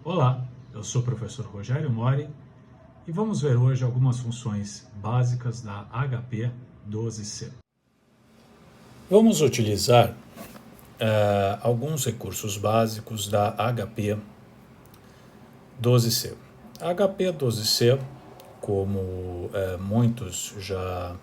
Olá, eu sou o professor Rogério Mori e vamos ver hoje algumas funções básicas da HP 12C. Vamos utilizar alguns recursos básicos da HP 12C. A HP 12C, como muitos já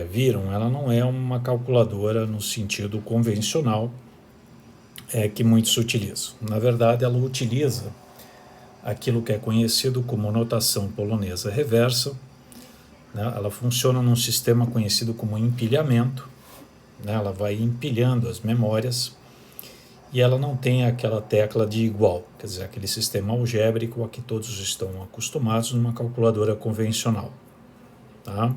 viram, ela não é uma calculadora no sentido convencional que muitos utilizam. Na verdade, ela utiliza aquilo que é conhecido como notação polonesa reversa, né? Ela funciona num sistema conhecido como empilhamento, né? Ela vai empilhando as memórias e ela não tem aquela tecla de igual, quer dizer, aquele sistema algébrico a que todos estão acostumados numa calculadora convencional. Tá?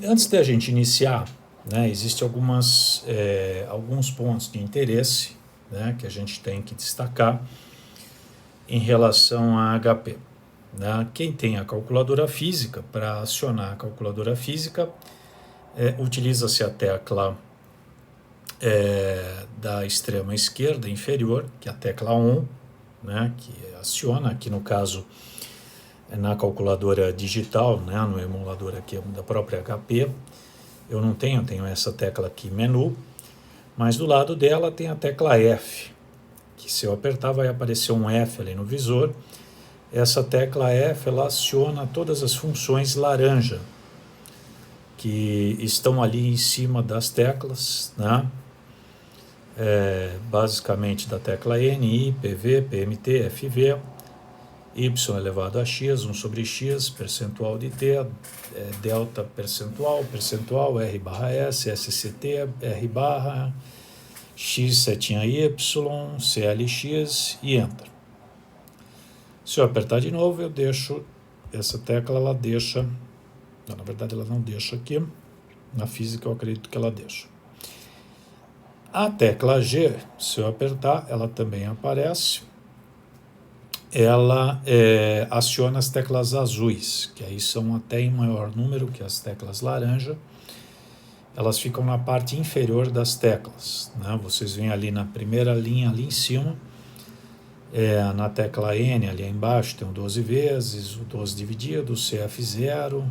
Antes da gente iniciar, né, existem alguns pontos de interesse, né, que a gente tem que destacar em relação a HP. Né? Quem tem a calculadora física, para acionar a calculadora física, utiliza-se a tecla da extrema esquerda inferior, que é a tecla ON, né, que aciona, aqui no caso, na calculadora digital, né, no emulador aqui da própria HP, eu tenho essa tecla aqui, menu, mas do lado dela tem a tecla F, que se eu apertar vai aparecer um F ali no visor. Essa tecla F, ela aciona todas as funções laranja, que estão ali em cima das teclas, né? Basicamente da tecla N, I, PV, PMT, FV, Y elevado a X, 1 sobre X, percentual de T, delta percentual, R barra S, SCT, R barra, X setinha Y, CLX e Enter. Se eu apertar de novo, eu deixo, essa tecla ela deixa, não, na verdade ela não deixa aqui, na física eu acredito que ela deixa. A tecla G, se eu apertar, ela também aparece, ela aciona as teclas azuis, que aí são até em maior número que as teclas laranja, elas ficam na parte inferior das teclas, né? Vocês veem ali na primeira linha, ali em cima, na tecla N, ali embaixo, tem o 12 vezes, o 12 dividido, o CF0,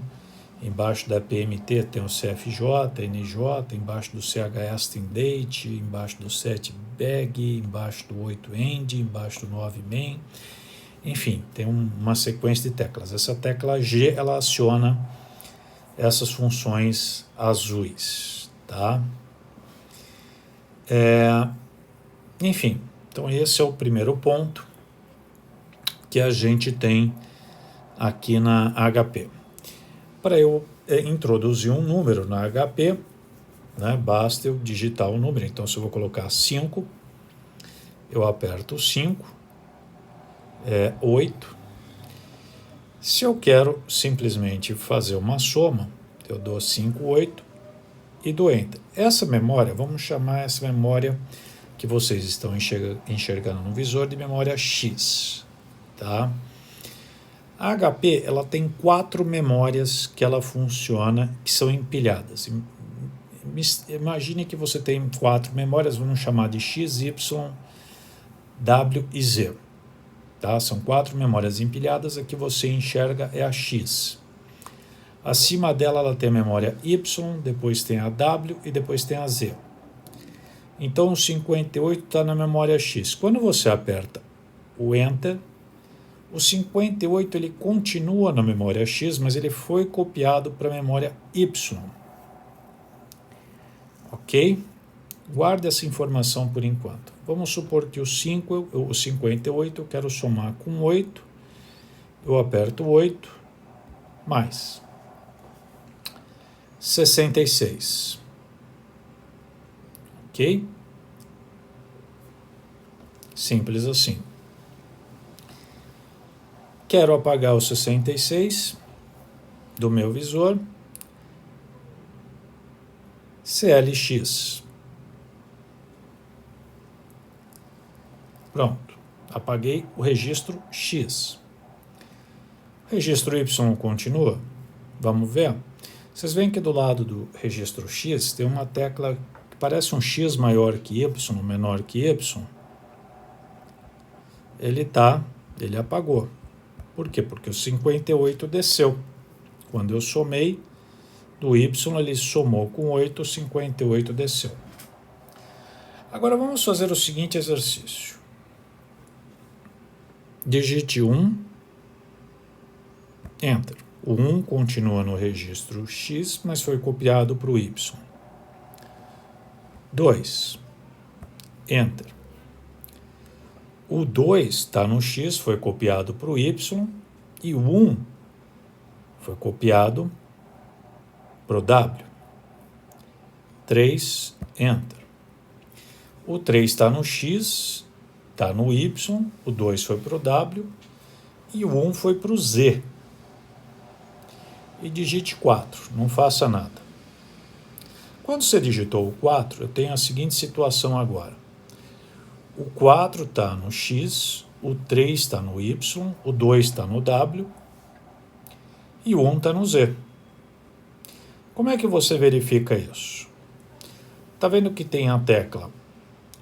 embaixo da PMT tem o CFJ, NJ, embaixo do CHS tem date, embaixo do 7 bag, embaixo do 8 end, embaixo do 9 main, enfim, tem uma sequência de teclas. Essa tecla G, ela aciona essas funções azuis, tá? Enfim, então esse é o primeiro ponto que a gente tem aqui na HP. Para eu introduzir um número na HP, né, basta eu digitar o número. Então, se eu vou colocar 5, eu aperto 5, 8. Se eu quero simplesmente fazer uma soma, eu dou 5, 8 e dou Enter. Essa memória, vamos chamar essa memória que vocês estão enxergando no visor de memória X, tá? A HP, ela tem 4 memórias que ela funciona, que são empilhadas. Imagine que você tem 4 memórias, vamos chamar de X, Y, W e Z. Tá? São 4 memórias empilhadas, a que você enxerga é a X. Acima dela ela tem a memória Y, depois tem a W e depois tem a Z. Então o 58 está na memória X. Quando você aperta o Enter, o 58 ele continua na memória X, mas ele foi copiado para a memória Y. Ok? Guarde essa informação por enquanto. Vamos supor que o 58 eu quero somar com 8. Eu aperto 8, mais 66. Ok? Simples assim. Quero apagar o 66 do meu visor. CLX. Pronto. Apaguei o registro X. O registro Y continua? Vamos ver. Vocês veem que do lado do registro X tem uma tecla que parece um X maior que Y, menor que Y. ele apagou. Por quê? Porque o 58 desceu. Quando eu somei do y, ele somou com 8, o 58 desceu. Agora vamos fazer o seguinte exercício. Digite 1, Enter. O 1 continua no registro X, mas foi copiado para o Y. 2, Enter. O 2 está no X, foi copiado para o Y, e o 1 foi copiado para o W. 3, Enter. O 3 está no X, está no Y, o 2 foi para o W, e o 1 foi para o Z. E digite 4, não faça nada. Quando você digitou o 4, eu tenho a seguinte situação agora. O 4 está no X, o 3 está no Y, o 2 está no W e o 1 está no Z. Como é que você verifica isso? Está vendo que tem a tecla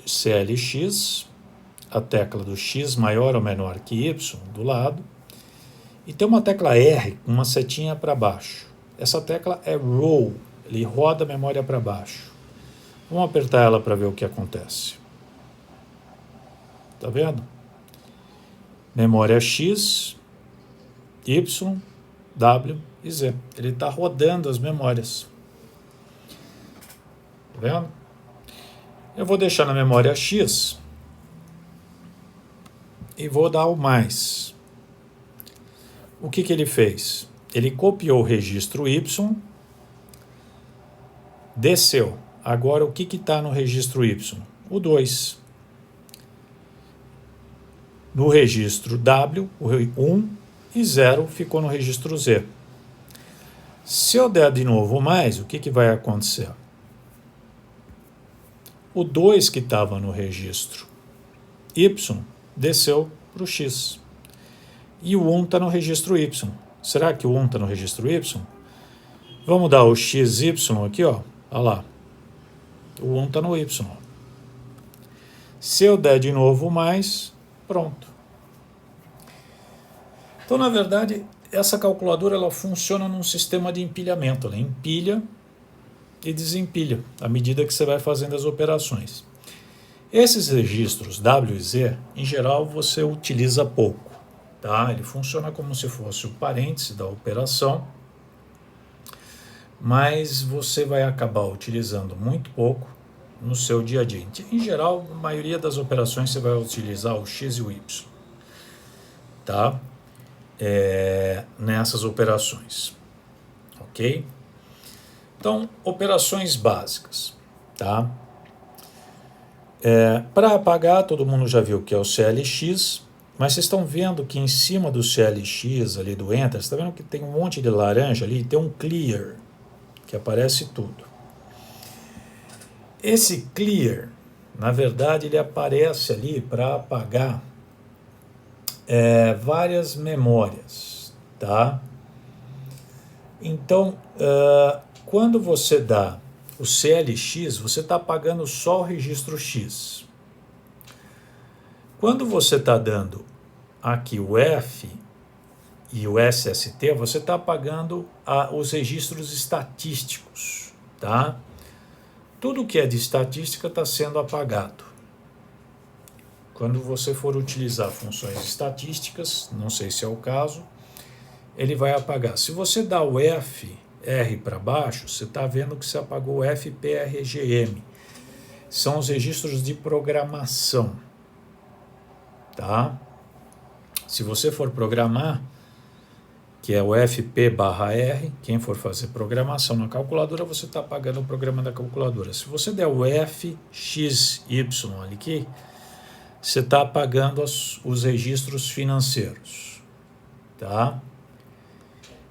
CLX, a tecla do X maior ou menor que Y do lado, e tem uma tecla R com uma setinha para baixo. Essa tecla é Roll, ele roda a memória para baixo. Vamos apertar ela para ver o que acontece. Tá vendo? Memória X, Y, W e Z. Ele está rodando as memórias. Tá vendo? Eu vou deixar na memória X e vou dar o mais. O que ele fez? Ele copiou o registro Y, desceu. Agora o que está no registro Y? O 2. No registro W, o 1 e 0 ficou no registro Z. Se eu der de novo mais, o que vai acontecer? O 2 que estava no registro Y desceu para o X. E o 1 está no registro Y. Será que o 1 está no registro Y? Vamos dar o XY aqui, ó. Olha lá. O 1 está no Y. Se eu der de novo mais, pronto. Então, na verdade, essa calculadora ela funciona num sistema de empilhamento. Ela empilha e desempilha à medida que você vai fazendo as operações. Esses registros W e Z, em geral, você utiliza pouco. Tá? Ele funciona como se fosse o parêntese da operação, mas você vai acabar utilizando muito pouco no seu dia a dia. Em geral, a maioria das operações você vai utilizar o X e o Y, tá? Nessas operações, ok? Então, operações básicas, tá? Para apagar, todo mundo já viu que é o CLX, mas vocês estão vendo que em cima do CLX ali do Enter, você está vendo que tem um monte de laranja ali, tem um Clear, que aparece tudo. Esse Clear, na verdade, ele aparece ali para apagar várias memórias, tá? Então, quando você dá o CLX, você está apagando só o registro X. Quando você está dando aqui o F e o SST, você está apagando os registros estatísticos, tá? Tudo que é de estatística está sendo apagado. Quando você for utilizar funções estatísticas, não sei se é o caso, ele vai apagar. Se você dá o FR para baixo, você está vendo que você apagou o FPRGM. São os registros de programação. Tá? Se você for programar, que é o FP/R, quem for fazer programação na calculadora, você está apagando o programa da calculadora. Se você der o FXY aqui, você está apagando os registros financeiros. Tá?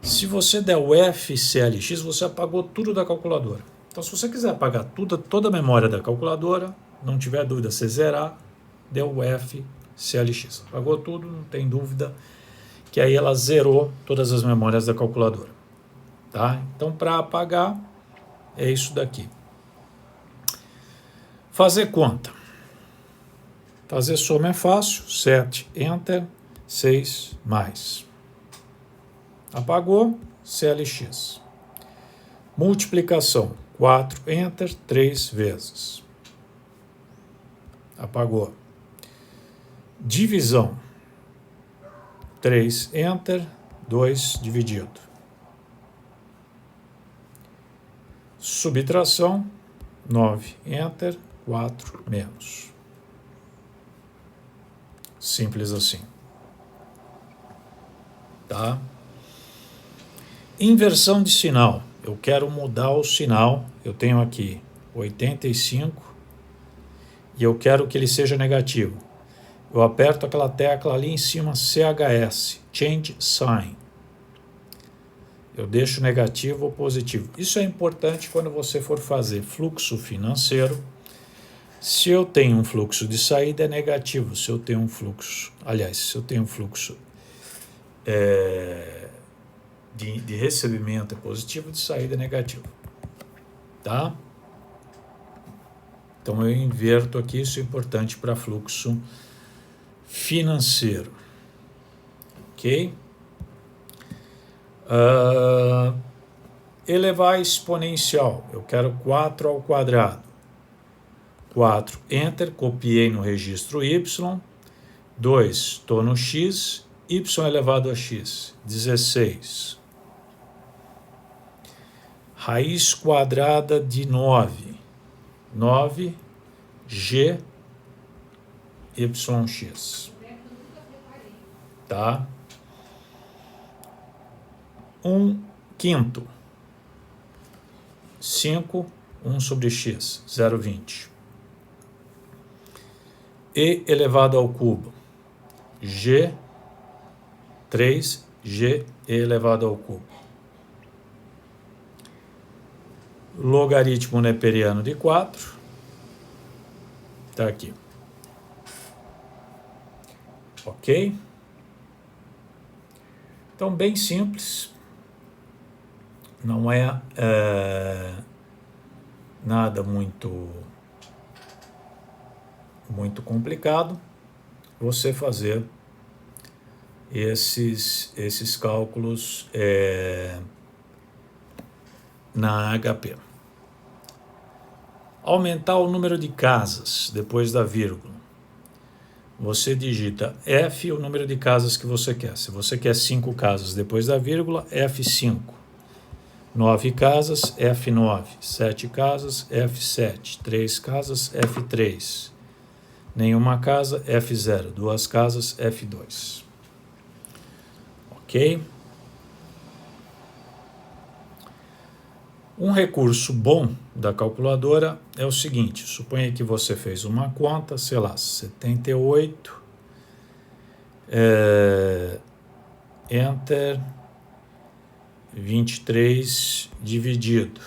Se você der o FCLX, você apagou tudo da calculadora. Então, se você quiser apagar toda a memória da calculadora, não tiver dúvida, você zerar, deu o FCLX. Apagou tudo, não tem dúvida, que aí ela zerou todas as memórias da calculadora. Tá? Então, para apagar, é isso daqui. Fazer conta. Fazer soma é fácil, 7, Enter, 6, mais. Apagou, CLX. Multiplicação, 4, Enter, 3 vezes. Apagou. Divisão, 3, Enter, 2 dividido. Subtração, 9, Enter, 4 menos. Simples assim. Tá? Inversão de sinal. Eu quero mudar o sinal. Eu tenho aqui 85 e eu quero que ele seja negativo. Eu aperto aquela tecla ali em cima, CHS, Change Sign. Eu deixo negativo ou positivo. Isso é importante quando você for fazer fluxo financeiro. Se eu tenho um fluxo de saída, é negativo. Se eu tenho um fluxo, se eu tenho um fluxo de recebimento é positivo, de saída é negativo. Tá? Então eu inverto aqui, isso é importante para fluxo financeiro. Ok? Elevar exponencial. Eu quero 4 ao quadrado. 4, Enter, copiei no registro Y. 2, estou no X, Y elevado a X. 16. Raiz quadrada de 9. 9, G, YX. Tá? 1 quinto. 5, 1 sobre X, 0,20. E elevado ao cubo. G, 3, G elevado ao cubo. Logaritmo neperiano de 4. Está aqui. Ok? Então, bem simples. Não é nada muito complicado você fazer esses cálculos na HP. Aumentar o número de casas depois da vírgula. Você digita F, o número de casas que você quer. Se você quer 5 casas depois da vírgula, F5. 9 casas, F9. 7 casas, F7. 3 casas, F3. Nenhuma casa, F0. 2 casas, F2. Ok? Um recurso bom da calculadora é o seguinte: suponha que você fez uma conta, sei lá, 78, Enter, 23 dividido.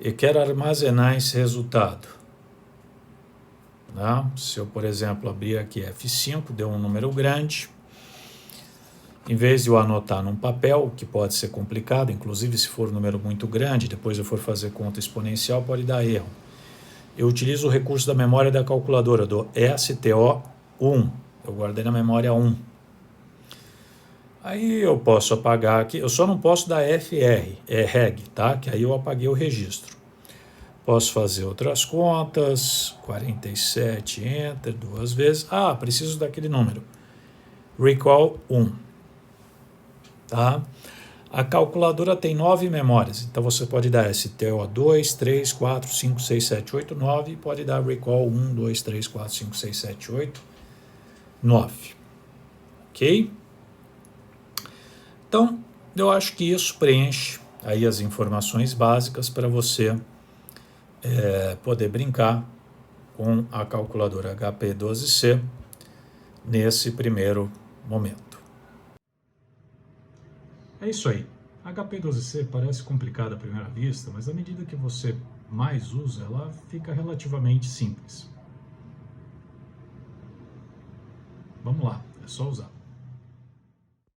E quero armazenar esse resultado. Tá? Se eu, por exemplo, abrir aqui F5, deu um número grande. Em vez de eu anotar num papel, que pode ser complicado, inclusive se for um número muito grande, depois eu for fazer conta exponencial, pode dar erro. Eu utilizo o recurso da memória da calculadora, do STO1. Eu guardei na memória 1. Aí eu posso apagar aqui, eu só não posso dar FR, reg, tá? Que aí eu apaguei o registro. Posso fazer outras contas, 47, Enter, 2 vezes. Preciso daquele número. Recall 1. Tá? A calculadora tem 9 memórias, então você pode dar STO2, 3, 4, 5, 6, 7, 8, 9 e pode dar recall 1, 2, 3, 4, 5, 6, 7, 8, 9. Ok? Então, eu acho que isso preenche aí as informações básicas para você poder brincar com a calculadora HP12C nesse primeiro momento. É isso aí. A HP12C parece complicada à primeira vista, mas à medida que você mais usa, ela fica relativamente simples. Vamos lá, é só usar.